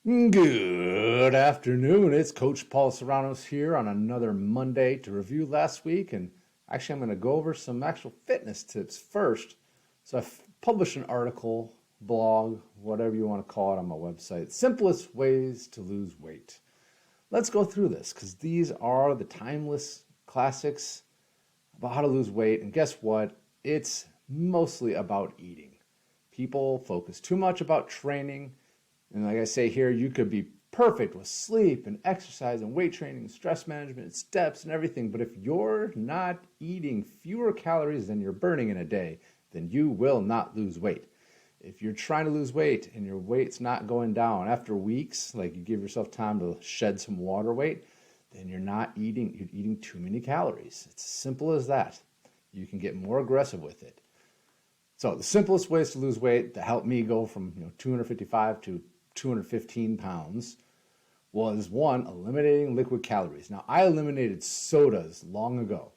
Good afternoon. It's Coach Paul Serranos here on another Monday to review last week. And actually, I'm going to go over some actual fitness tips first. So I've published an article, blog, whatever you want to call it on my website. Simplest ways to lose weight. Let's go through this because these are the timeless classics about how to lose weight. And guess what? It's mostly about eating. People focus too much about training. And like I say here, you could be perfect with sleep and exercise and weight training and stress management and steps and everything. But if you're not eating fewer calories than you're burning in a day, then you will not lose weight. If you're trying to lose weight and your weight's not going down after weeks, like you give yourself time to shed some water weight, then you're eating too many calories. It's as simple as that. You can get more aggressive with it. So the simplest ways to lose weight that helped me go from 255 to 215 pounds was one, eliminating liquid calories. Now, I eliminated sodas long ago.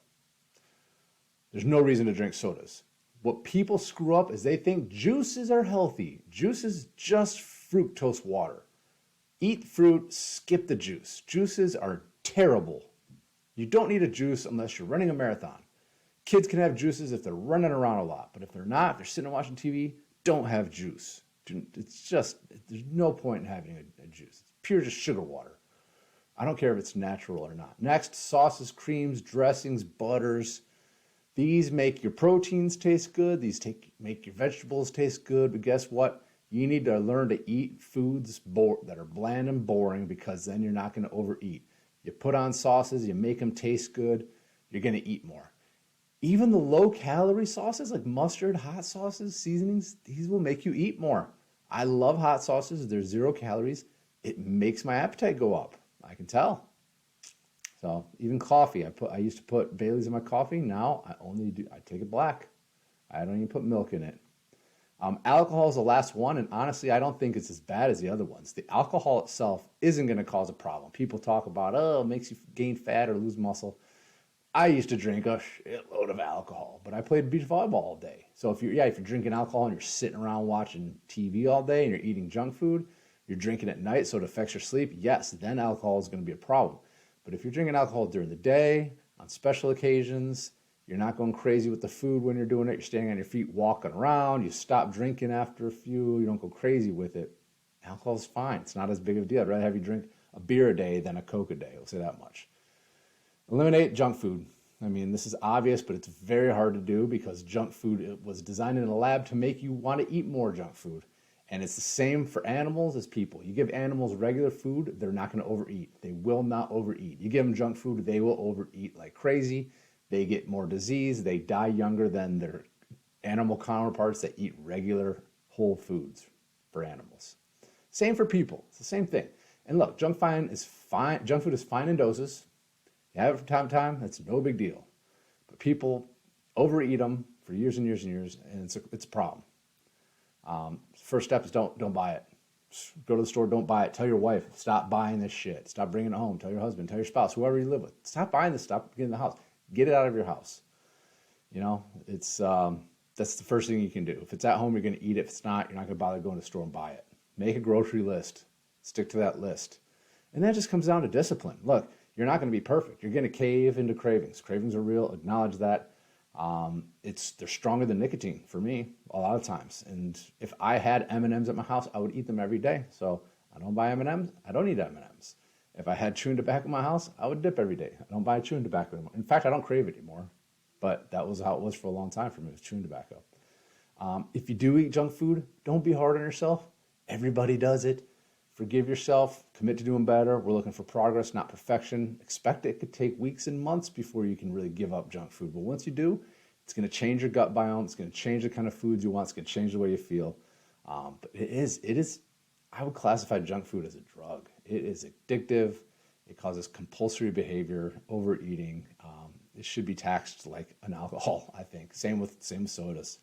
There's no reason to drink sodas. What people screw up is they think juices are healthy. Juice is just fructose water. Eat fruit, skip the juice. Juices are terrible. You don't need a juice unless you're running a marathon. Kids can have juices if they're running around a lot, but if they're not, if they're sitting and watching TV, don't have juice. It's just, there's no point in having a juice. It's pure just sugar water. I don't care if it's natural or not. Next, sauces, creams, dressings, butters. These make your proteins taste good. These make your vegetables taste good. But guess what? You need to learn to eat foods that are bland and boring because then you're not going to overeat. You put on sauces, you make them taste good, you're going to eat more. Even the low-calorie sauces like mustard, hot sauces, seasonings, these will make you eat more. I love hot sauces. They're 0 calories. It makes my appetite go up. I can tell. So even coffee, I used to put Bailey's in my coffee. Now I take it black. I don't even put milk in it. Alcohol is the last one, and honestly, I don't think it's as bad as the other ones. The alcohol itself isn't going to cause a problem. People talk about, it makes you gain fat or lose muscle. I used to drink a shitload of alcohol, but I played beach volleyball all day. So if you're drinking alcohol and you're sitting around watching TV all day and you're eating junk food, you're drinking at night so it affects your sleep, yes, then alcohol is going to be a problem. But if you're drinking alcohol during the day, on special occasions, you're not going crazy with the food when you're doing it, you're standing on your feet walking around, you stop drinking after a few, you don't go crazy with it, alcohol is fine. It's not as big of a deal. I'd rather have you drink a beer a day than a Coke a day. I'll say that much. Eliminate junk food. I mean, this is obvious, but it's very hard to do because junk food was designed in a lab to make you want to eat more junk food. And it's the same for animals as people. You give animals regular food, they're not going to overeat. They will not overeat. You give them junk food, they will overeat like crazy. They get more disease. They die younger than their animal counterparts that eat regular whole foods for animals. Same for people. It's the same thing. And look, junk food is fine in doses. You have it from time to time, that's no big deal. But people overeat them for years and years and years, and it's a problem. First step is don't buy it. Just go to the store, don't buy it. Tell your wife, stop buying this shit. Stop bringing it home. Tell your husband, tell your spouse, whoever you live with. Stop buying this stuff, get in the house. Get it out of your house. It's that's the first thing you can do. If it's at home, you're going to eat it. If it's not, you're not going to bother going to the store and buy it. Make a grocery list. Stick to that list. And that just comes down to discipline. Look, you're not going to be perfect. You're going to cave into cravings. Cravings are real. Acknowledge that. They're stronger than nicotine for me a lot of times. And if I had M&Ms at my house, I would eat them every day. So I don't buy M&Ms. I don't eat M&Ms. If I had chewing tobacco in my house, I would dip every day. I don't buy chewing tobacco anymore. In fact, I don't crave it anymore. But that was how it was for a long time for me, was chewing tobacco. If you do eat junk food, don't be hard on yourself. Everybody does it. Forgive yourself, commit to doing better. We're looking for progress, not perfection. Expect it could take weeks and months before you can really give up junk food. But once you do, it's going to change your gut biome. It's going to change the kind of foods you want. It's going to change the way you feel. But it is, I would classify junk food as a drug. It is addictive. It causes compulsory behavior, overeating. It should be taxed like an alcohol, I think. Same with sodas.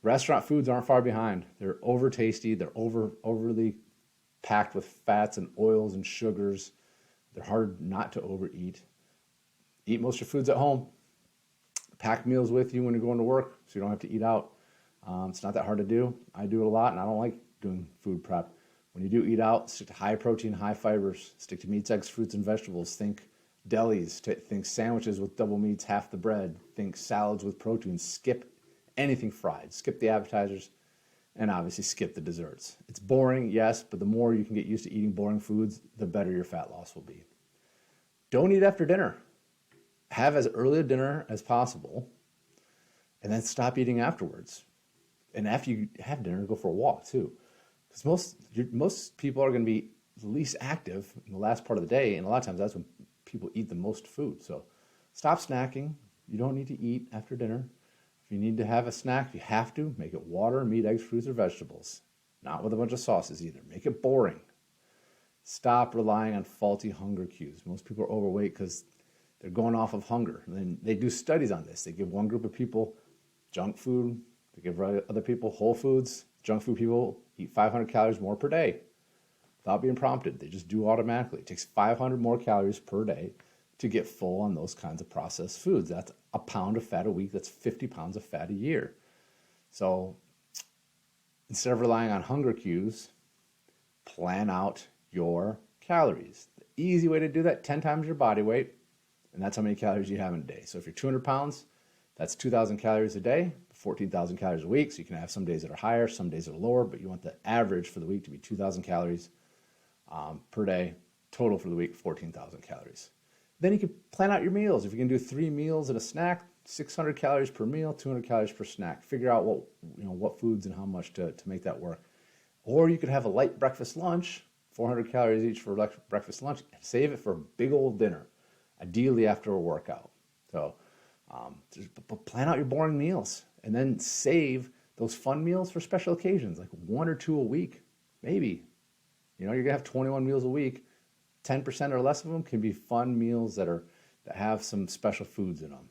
Restaurant foods aren't far behind. They're over tasty. They're overly packed with fats and oils and sugars. They're hard not to overeat. Eat most of your foods at home. Pack meals with you when you're going to work so you don't have to eat out. It's not that hard to do. I do it a lot, and I don't like doing food prep. When you do eat out, stick to high protein, high fibers. Stick to meats, eggs, fruits, and vegetables. Think delis. Think sandwiches with double meats, half the bread. Think salads with protein. Skip anything fried. Skip the appetizers, and obviously skip the desserts. It's boring, yes, but the more you can get used to eating boring foods, the better your fat loss will be. Don't eat after dinner. Have as early a dinner as possible, and then stop eating afterwards. And after you have dinner, go for a walk too. Because most people are going to be least active in the last part of the day, and a lot of times that's when people eat the most food. So stop snacking. You don't need to eat after dinner. If you need to have a snack, you have to, make it water, meat, eggs, fruits, or vegetables. Not with a bunch of sauces either. Make it boring. Stop relying on faulty hunger cues. Most people are overweight because they're going off of hunger. And then they do studies on this. They give one group of people junk food. They give other people whole foods. Junk food people eat 500 calories more per day without being prompted. They just do automatically. It takes 500 more calories per day to get full on those kinds of processed foods. That's a pound of fat a week. That's 50 pounds of fat a year. So instead of relying on hunger cues, plan out your calories. The easy way to do that, 10 times your body weight, and that's how many calories you have in a day. So if you're 200 pounds, that's 2,000 calories a day, 14,000 calories a week. So you can have some days that are higher, some days that are lower, but you want the average for the week to be 2,000 calories per day. Total for the week, 14,000 calories. Then you can plan out your meals. If you can do 3 meals and a snack, 600 calories per meal, 200 calories per snack. Figure out what foods and how much to make that work. Or you could have a light breakfast lunch, 400 calories each for breakfast lunch, and save it for a big old dinner, ideally after a workout. So plan out your boring meals and then save those fun meals for special occasions, like 1 or 2 a week, maybe. You're going to have 21 meals a week. 10% or less of them can be fun meals that have some special foods in them.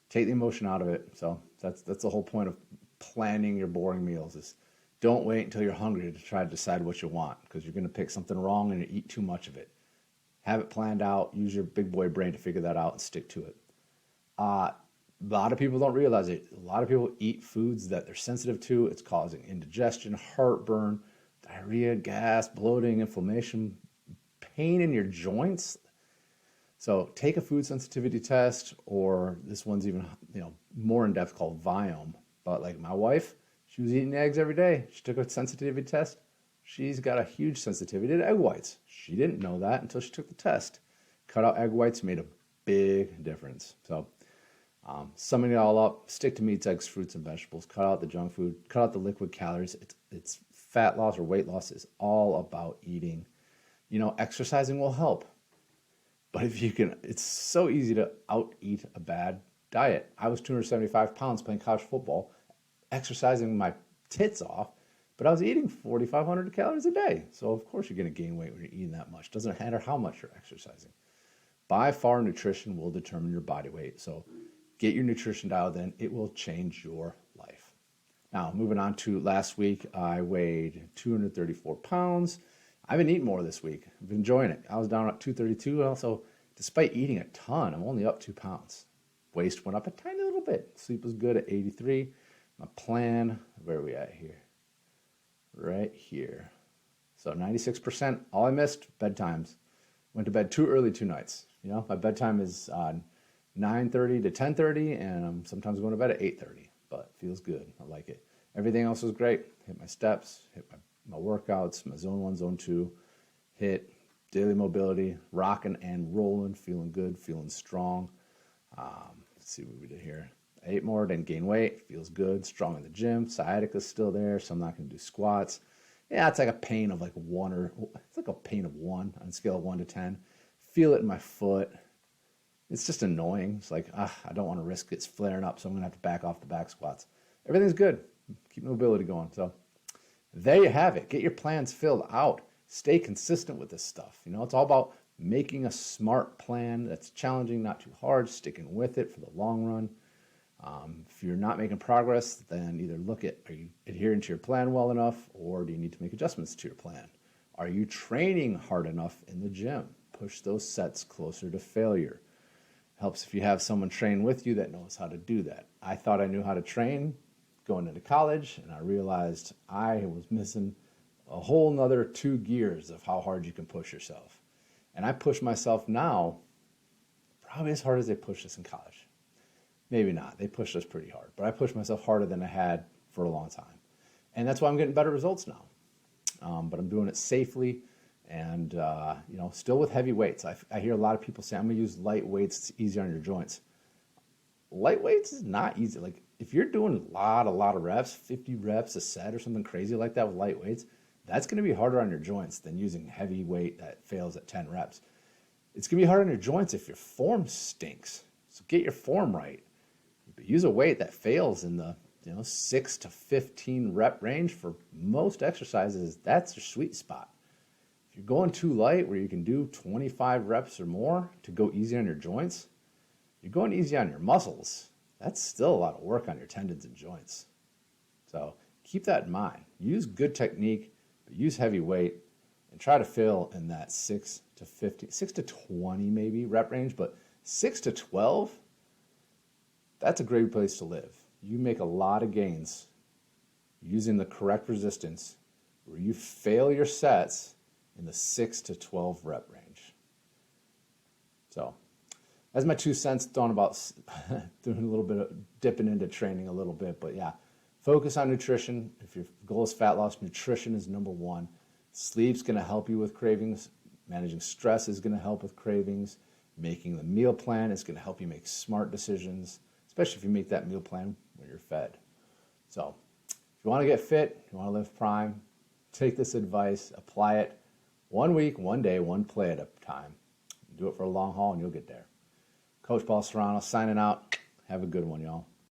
Take the emotion out of it. So that's the whole point of planning your boring meals is don't wait until you're hungry to try to decide what you want, because you're going to pick something wrong and you eat too much of it. Have it planned out. Use your big boy brain to figure that out and stick to it. A lot of people don't realize it. A lot of people eat foods that they're sensitive to. It's causing indigestion, heartburn, diarrhea, gas, bloating, inflammation, pain in your joints. So take a food sensitivity test, or this one's even more in depth called Viome. But like my wife, she was eating eggs every day. She took a sensitivity test. She's got a huge sensitivity to egg whites. She didn't know that until she took the test. Cut out egg whites made a big difference. So summing it all up, stick to meats, eggs, fruits, and vegetables. Cut out the junk food. Cut out the liquid calories. It's fat loss or weight loss is all about eating. Exercising will help. But if you can, it's so easy to out-eat a bad diet. I was 275 pounds playing college football, exercising my tits off, but I was eating 4,500 calories a day. So of course you're going to gain weight when you're eating that much. Doesn't matter how much you're exercising. By far, nutrition will determine your body weight. So get your nutrition dialed in. It will change your life. Now, moving on to last week, I weighed 234 pounds. I've been eating more this week. I've been enjoying it. I was down at 232. And also, despite eating a ton, I'm only up 2 pounds. Waist went up a tiny little bit. Sleep was good at 83. My plan, where are we at here? Right here. So 96%. All I missed, bedtimes. Went to bed too early 2 nights. My bedtime is 9:30 to 10:30, and I'm sometimes going to bed at 8:30. But it feels good. I like it. Everything else was great. Hit my steps, hit my workouts, my zone 1, zone 2, hit daily mobility, rocking and rolling, feeling good, feeling strong. Let's see what we did here. I ate more, didn't gain weight, feels good, strong in the gym. Sciatica's still there, so I'm not going to do squats. Yeah, it's like a pain of it's like a pain of 1 on a scale of 1 to 10. Feel it in my foot. It's just annoying. It's like, I don't want to risk it flaring up, so I'm going to have to back off the back squats. Everything's good. Keep mobility going. So there you have it. Get your plans filled out. Stay consistent with this stuff. It's all about making a smart plan that's challenging, not too hard, sticking with it for the long run. If you're not making progress, then either look at, are you adhering to your plan well enough, or do you need to make adjustments to your plan? Are you training hard enough in the gym? Push those sets closer to failure. Helps if you have someone train with you that knows how to do that. I thought I knew how to train going into college, and I realized I was missing a whole nother 2 gears of how hard you can push yourself. And I push myself now probably as hard as they pushed us in college. Maybe not. They pushed us pretty hard. But I push myself harder than I had for a long time. And that's why I'm getting better results now. But I'm doing it safely and, still with heavy weights. I hear a lot of people say, I'm going to use light weights. It's easier on your joints. Light weights is not easy. Like if you're doing a lot of reps, 50 reps a set or something crazy like that with light weights, that's going to be harder on your joints than using heavy weight that fails at 10 reps. It's going to be hard on your joints if your form stinks. So get your form right. But use a weight that fails in the 6 to 15 rep range for most exercises. That's your sweet spot. If you're going too light where you can do 25 reps or more to go easy on your joints, you're going easy on your muscles. That's still a lot of work on your tendons and joints. So keep that in mind. Use good technique, but use heavy weight and try to fill in that 6 to 20 maybe rep range, but 6 to 12, that's a great place to live. You make a lot of gains using the correct resistance where you fail your sets in the 6 to 12 rep range. So that's my 2 cents thought about doing a little bit of dipping into training a little bit. But yeah, focus on nutrition. If your goal is fat loss, nutrition is number one. Sleep's going to help you with cravings. Managing stress is going to help with cravings. Making the meal plan is going to help you make smart decisions, especially if you make that meal plan when you're fed. So if you want to get fit, you want to live prime, take this advice, apply it 1 week, 1 day, 1 play at a time. Do it for a long haul and you'll get there. Coach Paul Serrano signing out. Have a good one, y'all.